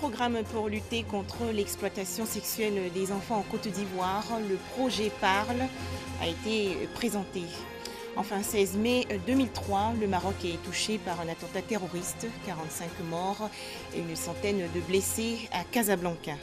programme pour lutter contre l'exploitation sexuelle des enfants en Côte d'Ivoire, le projet Parle, a été présenté. Enfin, 16 mai 2003, le Maroc est touché par un attentat terroriste, 45 morts et une centaine de blessés à Casablanca.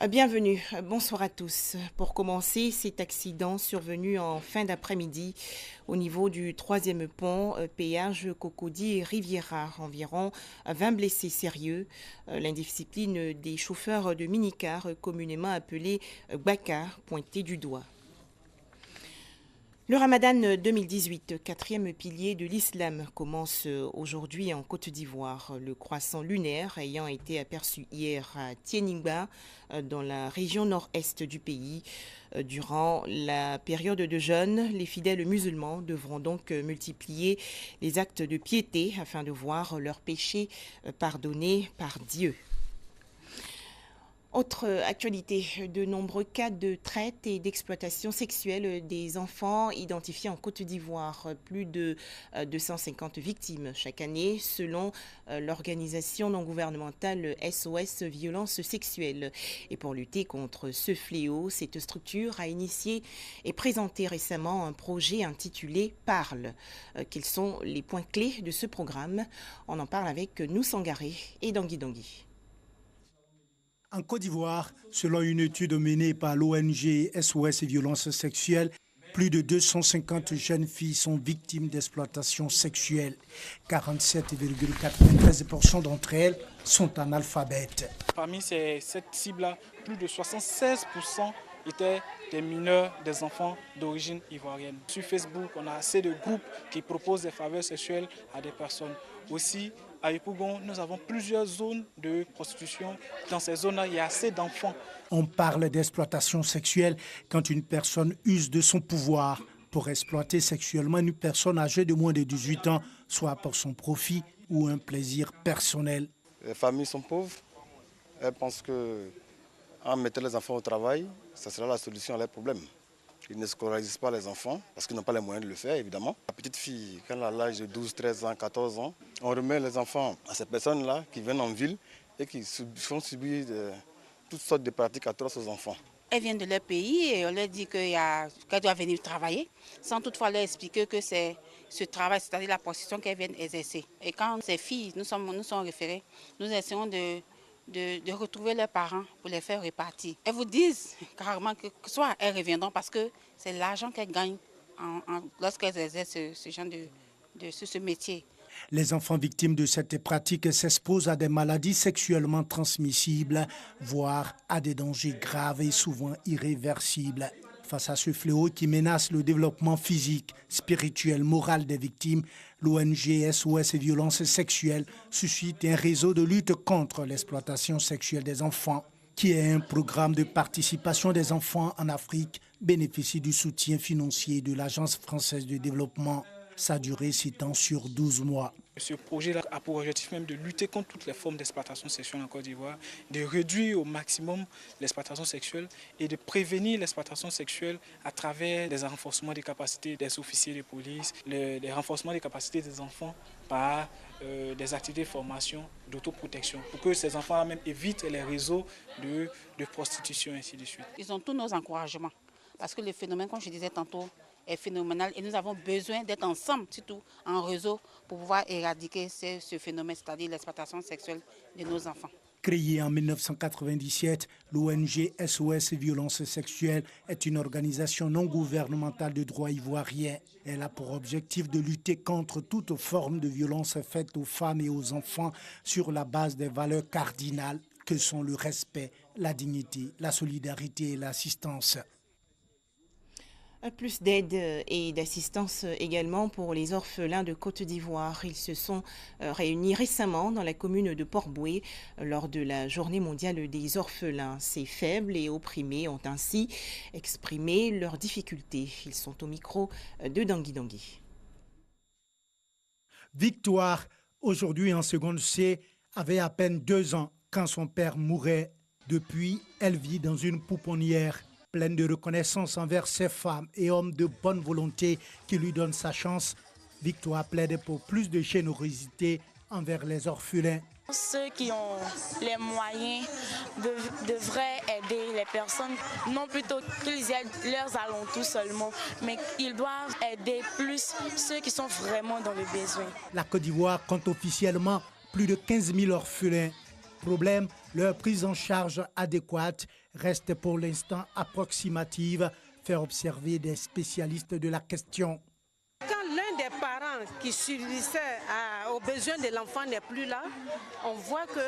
Bienvenue, bonsoir à tous. Pour commencer, cet accident survenu en fin d'après-midi au niveau du 3e pont, péage Cocody et Riviera. Environ 20 blessés sérieux. L'indiscipline des chauffeurs de minicar, communément appelés Baka, pointés du doigt. Le Ramadan 2018, 4e pilier de l'islam, commence aujourd'hui en Côte d'Ivoire. Le croissant lunaire ayant été aperçu hier à Tieningba, dans la région nord-est du pays. Durant la période de jeûne, les fidèles musulmans devront donc multiplier les actes de piété afin de voir leurs péchés pardonnés par Dieu. Autre actualité, de nombreux cas de traite et d'exploitation sexuelle des enfants identifiés en Côte d'Ivoire. Plus de 250 victimes chaque année, selon l'organisation non gouvernementale SOS Violence Sexuelle. Et pour lutter contre ce fléau, cette structure a initié et présenté récemment un projet intitulé Parle. Quels sont les points clés de ce programme? On en parle avec nous Sangaré et Dangui Dangui. En Côte d'Ivoire, selon une étude menée par l'ONG SOS Violence Sexuelle, plus de 250 jeunes filles sont victimes d'exploitation sexuelle. 47,93% d'entre elles sont analphabètes. Parmi cette cible-là, plus de 76% étaient des mineurs, des enfants d'origine ivoirienne. Sur Facebook, on a assez de groupes qui proposent des faveurs sexuelles à des personnes. Aussi, à Yopougon, nous avons plusieurs zones de prostitution. Dans ces zones-là, il y a assez d'enfants. On parle d'exploitation sexuelle quand une personne use de son pouvoir pour exploiter sexuellement une personne âgée de moins de 18 ans, soit pour son profit ou un plaisir personnel. Les familles sont pauvres. Elles pensent qu'en mettant les enfants au travail, ça sera la solution à leurs problèmes. Ils ne scolarisent pas les enfants parce qu'ils n'ont pas les moyens de le faire, évidemment. La petite fille, quand elle a l'âge de 12, 13 ans, 14 ans, on remet les enfants à ces personnes-là qui viennent en ville et qui font subir toutes sortes de pratiques atroces aux enfants. Elles viennent de leur pays et on leur dit qu'elles doivent venir travailler, sans toutefois leur expliquer que c'est ce travail, c'est-à-dire la prostitution qu'elles viennent exercer. Et quand ces filles nous sont référées, nous essayons de retrouver leurs parents pour les faire repartir. Elles vous disent carrément que soit elles reviendront parce que c'est l'argent qu'elles gagnent lorsqu'elles exercent ce genre ce métier. Les enfants victimes de cette pratique s'exposent à des maladies sexuellement transmissibles, voire à des dangers graves et souvent irréversibles. Face à ce fléau qui menace le développement physique, spirituel, moral des victimes, l'ONG SOS Violence Sexuelle suscite un réseau de lutte contre l'exploitation sexuelle des enfants, qui est un programme de participation des enfants en Afrique, bénéficie du soutien financier de l'Agence française de développement. Sa durée s'étend sur 12 mois. Ce projet-là a pour objectif même de lutter contre toutes les formes d'exploitation sexuelle en Côte d'Ivoire, de réduire au maximum l'exploitation sexuelle et de prévenir l'exploitation sexuelle à travers les renforcements des capacités des officiers de police, les renforcements des capacités des enfants par des activités de formation, d'autoprotection, pour que ces enfants-là même évitent les réseaux de prostitution et ainsi de suite. Ils ont tous nos encouragements, parce que le phénomène, comme je disais tantôt, est phénoménal et nous avons besoin d'être ensemble, surtout en réseau, pour pouvoir éradiquer ce phénomène, c'est-à-dire l'exploitation sexuelle de nos enfants. Créée en 1997, l'ONG SOS Violence Sexuelle est une organisation non gouvernementale de droit ivoirien. Elle a pour objectif de lutter contre toute forme de violence faite aux femmes et aux enfants sur la base des valeurs cardinales que sont le respect, la dignité, la solidarité et l'assistance. Plus d'aide et d'assistance également pour les orphelins de Côte d'Ivoire. Ils se sont réunis récemment dans la commune de Port-Boué lors de la Journée mondiale des orphelins. Ces faibles et opprimés ont ainsi exprimé leurs difficultés. Ils sont au micro de Dangui Dangui. Victoire, aujourd'hui en seconde C, avait à peine 2 ans quand son père mourait. Depuis, elle vit dans une pouponnière. Pleine de reconnaissance envers ces femmes et hommes de bonne volonté qui lui donnent sa chance, Victoire plaide pour plus de générosité envers les orphelins. Ceux qui ont les moyens devraient aider les personnes, non plutôt qu'ils aident leurs alentours seulement, mais ils doivent aider plus ceux qui sont vraiment dans le besoin. La Côte d'Ivoire compte officiellement plus de 15 000 orphelins. Problème, leur prise en charge adéquate reste pour l'instant approximative, fait observer des spécialistes de la question. Quand l'un des parents qui subissait aux besoins de l'enfant n'est plus là, on voit que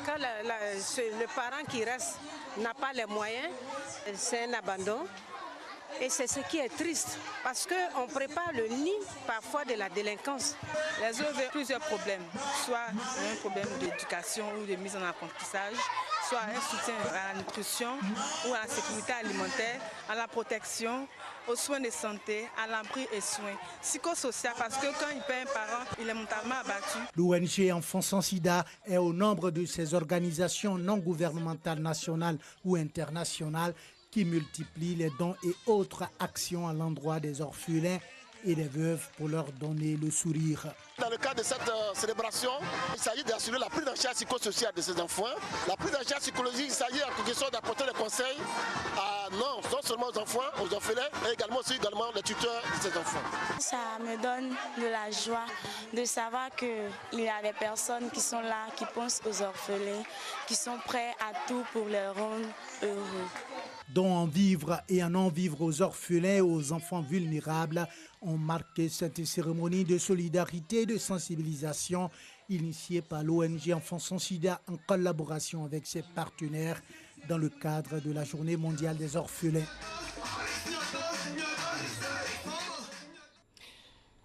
quand le parent qui reste n'a pas les moyens, c'est un abandon. Et c'est ce qui est triste, parce qu'on prépare le nid parfois de la délinquance. Les autres ont plusieurs problèmes, soit un problème d'éducation ou de mise en apprentissage, soit un soutien à la nutrition ou à la sécurité alimentaire, à la protection, aux soins de santé, à l'abri et soins. Psychosocial, parce que quand il perd un parent, il est mentalement abattu. L'ONG Enfants sans sida est au nombre de ces organisations non gouvernementales nationales ou internationales qui multiplient les dons et autres actions à l'endroit des orphelins et des veuves pour leur donner le sourire. Dans le cadre de cette célébration, il s'agit d'assurer la prise en charge psychosociale de ces enfants. La prise en charge psychologique, il s'agit en quelque sorte d'apporter des conseils non seulement aux enfants, aux orphelins, mais également les tuteurs de ces enfants. Ça me donne de la joie de savoir qu'il y a des personnes qui sont là, qui pensent aux orphelins, qui sont prêts à tout pour les rendre heureux. Dont en vivre et en en vivre aux orphelins et aux enfants vulnérables ont marqué cette cérémonie de solidarité et de sensibilisation initiée par l'ONG Enfants sans sida en collaboration avec ses partenaires dans le cadre de la Journée mondiale des orphelins.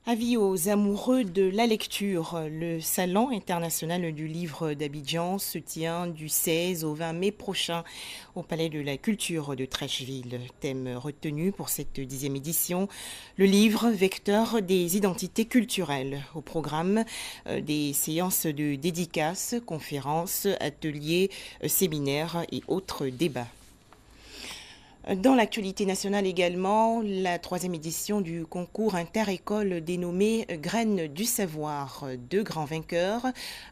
Avis aux amoureux de la lecture, le Salon international du livre d'Abidjan se tient du 16 au 20 mai prochain au Palais de la Culture de Treichville. Thème retenu pour cette 10e édition, le livre vecteur des identités culturelles. Au programme, des séances de dédicaces, conférences, ateliers, séminaires et autres débats. Dans l'actualité nationale également, la 3e édition du concours inter-école dénommé Graines du savoir. 2 grands vainqueurs,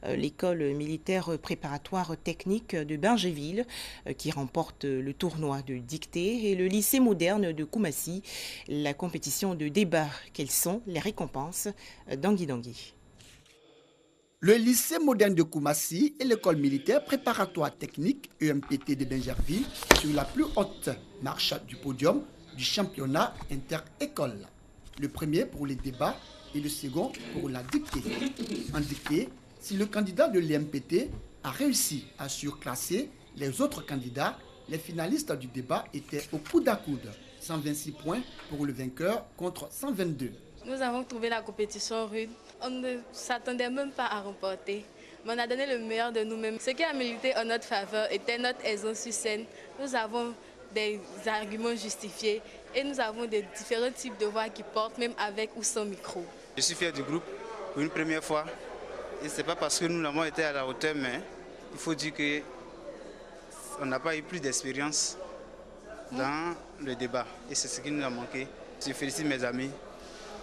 l'école militaire préparatoire technique de Bingéville qui remporte le tournoi de dictée et le lycée moderne de Koumassi, la compétition de débat. Quelles sont les récompenses d'Angui-Dangui? Le lycée moderne de Koumassi et l'école militaire préparatoire technique EMPT de Bingerville sur la plus haute marche du podium du championnat inter-école. Le premier pour les débats et le second pour la dictée. En dictée, si le candidat de l'EMPT a réussi à surclasser les autres candidats, les finalistes du débat étaient au coude à coude. 126 points pour le vainqueur contre 122. Nous avons trouvé la compétition rude. On ne s'attendait même pas à remporter. Mais on a donné le meilleur de nous-mêmes. Ce qui a milité en notre faveur était notre aisance sur scène. Nous avons des arguments justifiés et nous avons des différents types de voix qui portent, même avec ou sans micro. Je suis fier du groupe pour une première fois. Et ce n'est pas parce que nous n'avons été à la hauteur, mais il faut dire qu'on n'a pas eu plus d'expérience dans le débat. Et c'est ce qui nous a manqué. Je félicite mes amis.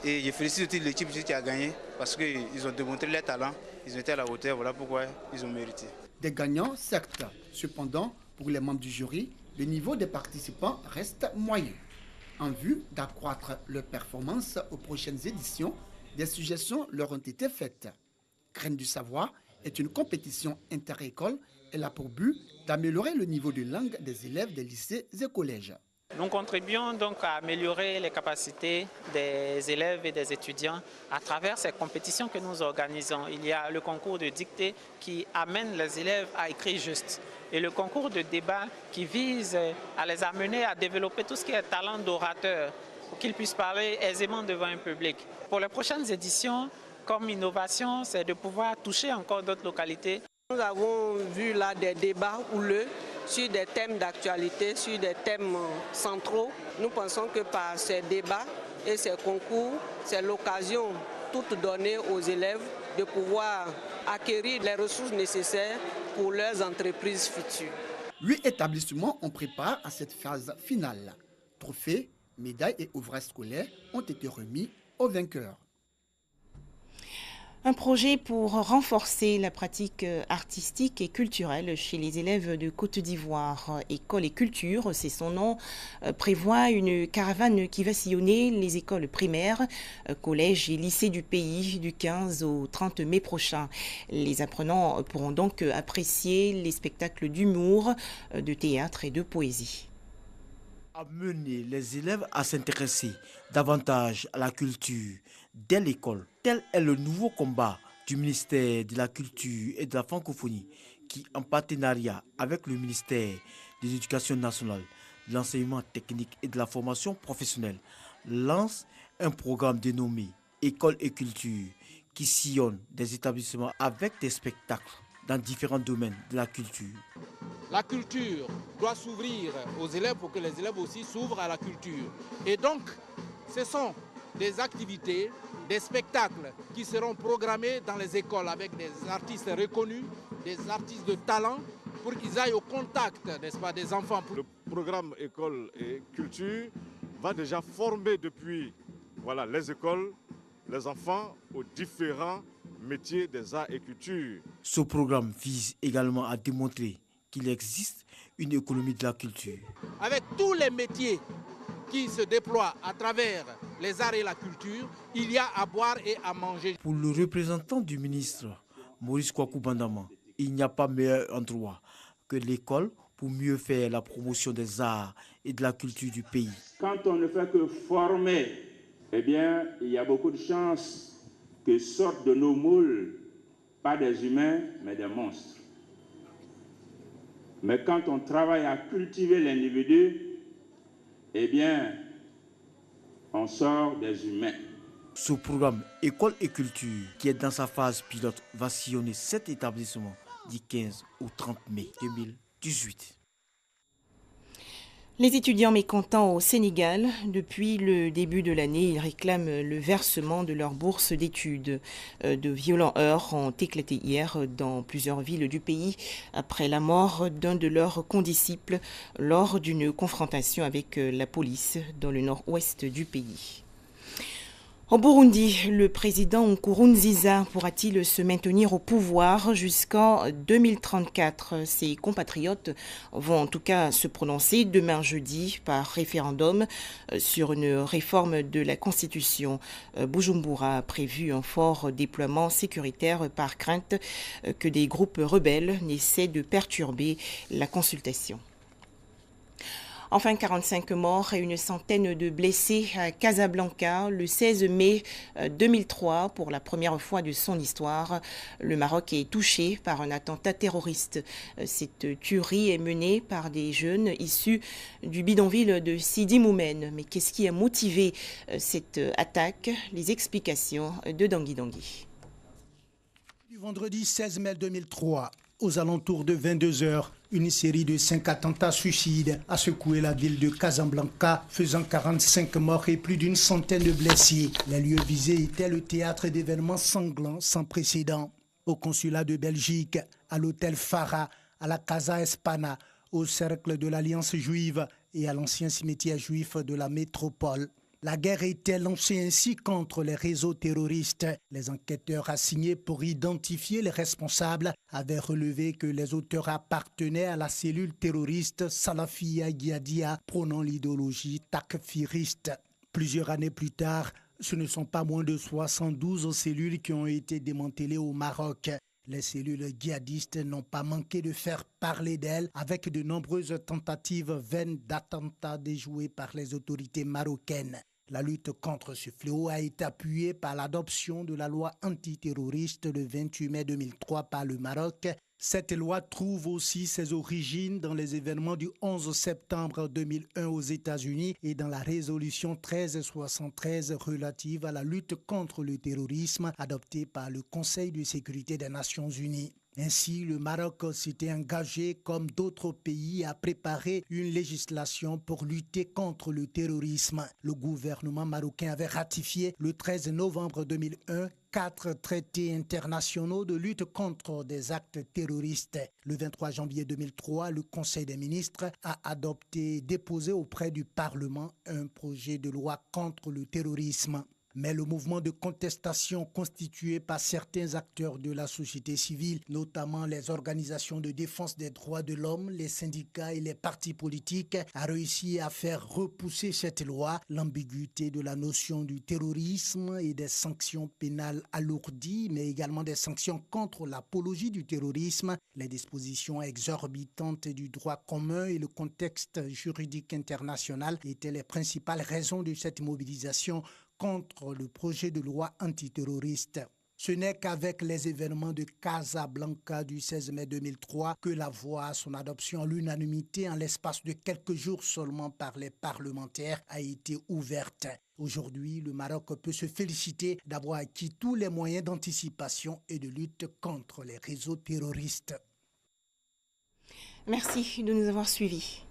Et je félicite aussi l'équipe qui a gagné parce qu'ils ont démontré leur talent, ils ont été à la hauteur, voilà pourquoi ils ont mérité. Des gagnants, certes. Cependant, pour les membres du jury, le niveau des participants reste moyen. En vue d'accroître leur performance aux prochaines éditions, des suggestions leur ont été faites. Graines du savoir est une compétition inter-école. Elle a pour but d'améliorer le niveau de langue des élèves des lycées et collèges. Nous contribuons donc à améliorer les capacités des élèves et des étudiants à travers ces compétitions que nous organisons. Il y a le concours de dictée qui amène les élèves à écrire juste et le concours de débat qui vise à les amener à développer tout ce qui est talent d'orateur pour qu'ils puissent parler aisément devant un public. Pour les prochaines éditions, comme innovation, c'est de pouvoir toucher encore d'autres localités. Nous avons vu là des débats houleux sur des thèmes d'actualité, sur des thèmes centraux. Nous pensons que par ces débats et ces concours, c'est l'occasion toute donnée aux élèves de pouvoir acquérir les ressources nécessaires pour leurs entreprises futures. 8 établissements ont préparé à cette phase finale. Trophées, médailles et ouvrages scolaires ont été remis aux vainqueurs. Un projet pour renforcer la pratique artistique et culturelle chez les élèves de Côte d'Ivoire. École et culture, c'est son nom, prévoit une caravane qui va sillonner les écoles primaires, collèges et lycées du pays du 15 au 30 mai prochain. Les apprenants pourront donc apprécier les spectacles d'humour, de théâtre et de poésie. Amener les élèves à s'intéresser davantage à la culture dès l'école. Tel est le nouveau combat du ministère de la Culture et de la Francophonie qui, en partenariat avec le ministère de l'Éducation nationale, de l'enseignement technique et de la formation professionnelle, lance un programme dénommé École et Culture qui sillonne des établissements avec des spectacles dans différents domaines de la culture. La culture doit s'ouvrir aux élèves pour que les élèves aussi s'ouvrent à la culture. Et donc, ce sont des activités, des spectacles qui seront programmés dans les écoles avec des artistes reconnus, des artistes de talent, pour qu'ils aillent au contact, n'est-ce pas, des enfants. Le programme École et Culture va déjà former depuis les écoles, les enfants aux différents métiers des arts et culture. Ce programme vise également à démontrer qu'il existe une économie de la culture. Avec tous les métiers qui se déploient à travers les arts et la culture, il y a à boire et à manger. Pour le représentant du ministre, Maurice Kwaku Bandama, il n'y a pas meilleur endroit que l'école pour mieux faire la promotion des arts et de la culture du pays. Quand on ne fait que former, eh bien, il y a beaucoup de chances que sortent de nos moules, pas des humains, mais des monstres. Mais quand on travaille à cultiver l'individu, eh bien, on sort des humains. Ce programme École et Culture, qui est dans sa phase pilote, va sillonner 7 établissements du 15 au 30 mai 2018. Les étudiants mécontents au Sénégal, depuis le début de l'année, ils réclament le versement de leur bourse d'études. De violents heurts ont éclaté hier dans plusieurs villes du pays après la mort d'un de leurs condisciples lors d'une confrontation avec la police dans le nord-ouest du pays. Au Burundi, le président Nkurunziza pourra-t-il se maintenir au pouvoir jusqu'en 2034 ? Ses compatriotes vont en tout cas se prononcer demain jeudi par référendum sur une réforme de la Constitution. Bujumbura a prévu un fort déploiement sécuritaire par crainte que des groupes rebelles n'essaient de perturber la consultation. Enfin, 45 morts et une centaine de blessés à Casablanca le 16 mai 2003. Pour la première fois de son histoire, le Maroc est touché par un attentat terroriste. Cette tuerie est menée par des jeunes issus du bidonville de Sidi Moumen. Mais qu'est-ce qui a motivé cette attaque ? Les explications de Dangui Dangui. Du vendredi 16 mai 2003, aux alentours de 22 heures, une série de 5 attentats suicides a secoué la ville de Casablanca, faisant 45 morts et plus d'une centaine de blessés. Les lieux visés étaient le théâtre d'événements sanglants sans précédent. Au consulat de Belgique, à l'hôtel Farah, à la Casa Espana, au cercle de l'Alliance juive et à l'ancien cimetière juif de la métropole. La guerre était lancée ainsi contre les réseaux terroristes. Les enquêteurs assignés pour identifier les responsables avaient relevé que les auteurs appartenaient à la cellule terroriste Salafia Ghiadia, prônant l'idéologie takfiriste. Plusieurs années plus tard, ce ne sont pas moins de 72 cellules qui ont été démantelées au Maroc. Les cellules djihadistes n'ont pas manqué de faire parler d'elles avec de nombreuses tentatives vaines d'attentats déjouées par les autorités marocaines. La lutte contre ce fléau a été appuyée par l'adoption de la loi antiterroriste le 28 mai 2003 par le Maroc. Cette loi trouve aussi ses origines dans les événements du 11 septembre 2001 aux États-Unis et dans la résolution 1373 relative à la lutte contre le terrorisme adoptée par le Conseil de sécurité des Nations Unies. Ainsi, le Maroc s'était engagé, comme d'autres pays, à préparer une législation pour lutter contre le terrorisme. Le gouvernement marocain avait ratifié le 13 novembre 2001 4 traités internationaux de lutte contre des actes terroristes. Le 23 janvier 2003, le Conseil des ministres a adopté et déposé auprès du Parlement un projet de loi contre le terrorisme. Mais le mouvement de contestation constitué par certains acteurs de la société civile, notamment les organisations de défense des droits de l'homme, les syndicats et les partis politiques, a réussi à faire repousser cette loi. L'ambiguïté de la notion du terrorisme et des sanctions pénales alourdies, mais également des sanctions contre l'apologie du terrorisme, les dispositions exorbitantes du droit commun et le contexte juridique international étaient les principales raisons de cette mobilisation contre le projet de loi antiterroriste. Ce n'est qu'avec les événements de Casablanca du 16 mai 2003 que la voie à son adoption à l'unanimité en l'espace de quelques jours seulement par les parlementaires a été ouverte. Aujourd'hui, le Maroc peut se féliciter d'avoir acquis tous les moyens d'anticipation et de lutte contre les réseaux terroristes. Merci de nous avoir suivis.